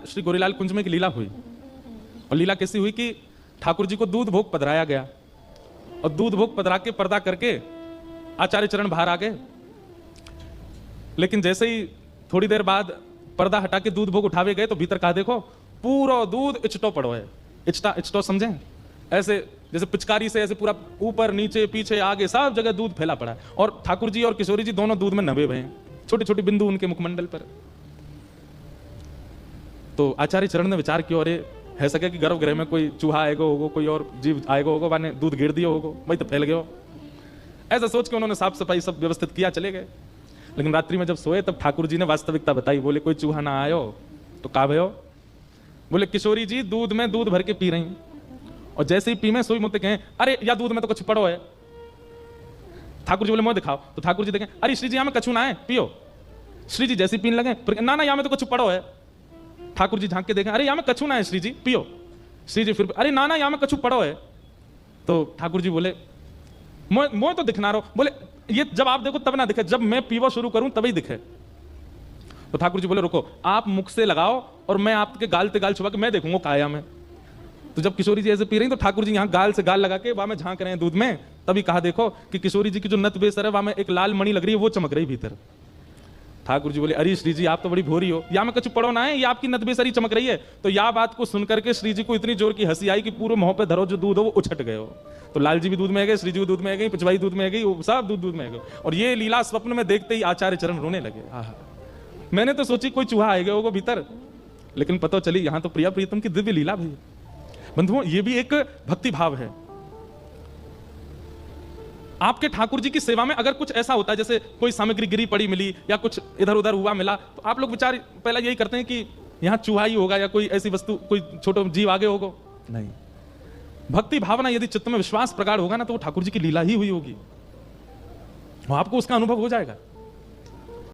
श्री गोरीलाल कुंज में एक लीला हुई। और लीला कैसी हुई कि ठाकुर जी को दूध भोग पधराया गया और दूध भोग पधरा के पर्दा करके आचार्य चरण बाहर आ गए। लेकिन जैसे ही थोड़ी देर बाद पर्दा हटा के दूध भोग उठावे गए तो भीतर कहा देखो पूरा दूध इचटो पड़ो है। इचटा इचटो समझे, ऐसे जैसे पिचकारी से ऐसे पूरा ऊपर नीचे पीछे आगे सब जगह दूध फैला पड़ा है। और ठाकुर जी और किशोरी जी दोनों दूध में नबे हुए हैं, छोटे छोटे बिंदु उनके मुखमंडल पर। तो आचार्य चरण ने विचार किया, अरे है सके कि गर्भगृह में कोई चूहा आएगा होगा, कोई और जीव आएगा होगा, वाने दूध गिर दिया होगा, वही तो फैल गया हो। ऐसा सोच के उन्होंने साफ सफाई सब व्यवस्थित किया, चले गए। लेकिन रात्रि में जब सोए तब ठाकुर जी ने वास्तविकता बताई। बोले कोई चूहा ना आयो तो का भयो? बोले किशोरी जी दूध में दूध भर के पी रही, और जैसे ही पी में सोई मुझे कहें अरे या दूध में तो कुछ पड़ो है। ठाकुर जी बोले मुझे दिखाओ। तो ठाकुर जी देखें, अरे श्री जी यहाँ में कछु ना है, पियो। श्री जी जैसे पीने लगे, ना ना यहाँ में तो कुछ पड़ो है। ठाकुर जी झांक के देखें, अरे यहाँ में कछु ना है श्री जी, पियो। श्री जी फिर अरे ना ना यहाँ में कछु पड़ो है। तो ठाकुर जी बोले मोह तो दिखना रहो। बोले ये जब आप देखो तब ना दिखे, जब मैं पीवा शुरू करूं तभी दिखे। तो ठाकुर जी बोले रुको, आप मुख से लगाओ और मैं आपके गाल ते गाल छुपा के मैं देखूंगा काया में। तो जब किशोरी जी ऐसे पी रही तो ठाकुर जी यहाँ गाल से गाल लगा के वहां में झांक रहे हैं दूध में, तभी कहा देखो कि किशोरी जी की जो नत बेसर है वहां में एक लाल मणि लग रही है, वो चमक रही भीतर। ठाकुर जी बोले अरे श्री जी आप तो बड़ी भोरी हो, या में कुछ पड़ो ना है, ये आपकी नत बेसरी चमक रही है। तो यह बात को सुनकर के श्री जी को इतनी जोर की हंसी आई कि पूरे मुंह पे धरो जो दूध हो वो उछट गए हो। तो लाल जी भी दूध में गए, श्री जी भी दूध में गई, पिछवाई दूध में गई, सब दूध में गए। और ये लीला स्वप्न में देखते ही आचार्य चरण रोने लगे। मैंने तो सोची कोई चूहा आएगा होगा भीतर, लेकिन पता चली यहाँ तो प्रिया प्रीतम की दिव्य लीला भी। बंधुओं ये भी एक भक्ति भाव है। आपके ठाकुर जी की सेवा में अगर कुछ ऐसा होता है जैसे कोई सामग्री गिरी पड़ी मिली या कुछ इधर उधर हुआ मिला, तो आप लोग विचार पहला यही करते हैं कि यहां चूहा ही होगा या कोई ऐसी वस्तु, कोई छोटा जीव आगे होगा? नहीं। भक्ति भावना यदि चित्त में विश्वास प्रगाढ़ होगा ना तो वो ठाकुर जी की लीला ही हुई होगी, आपको उसका अनुभव हो जाएगा।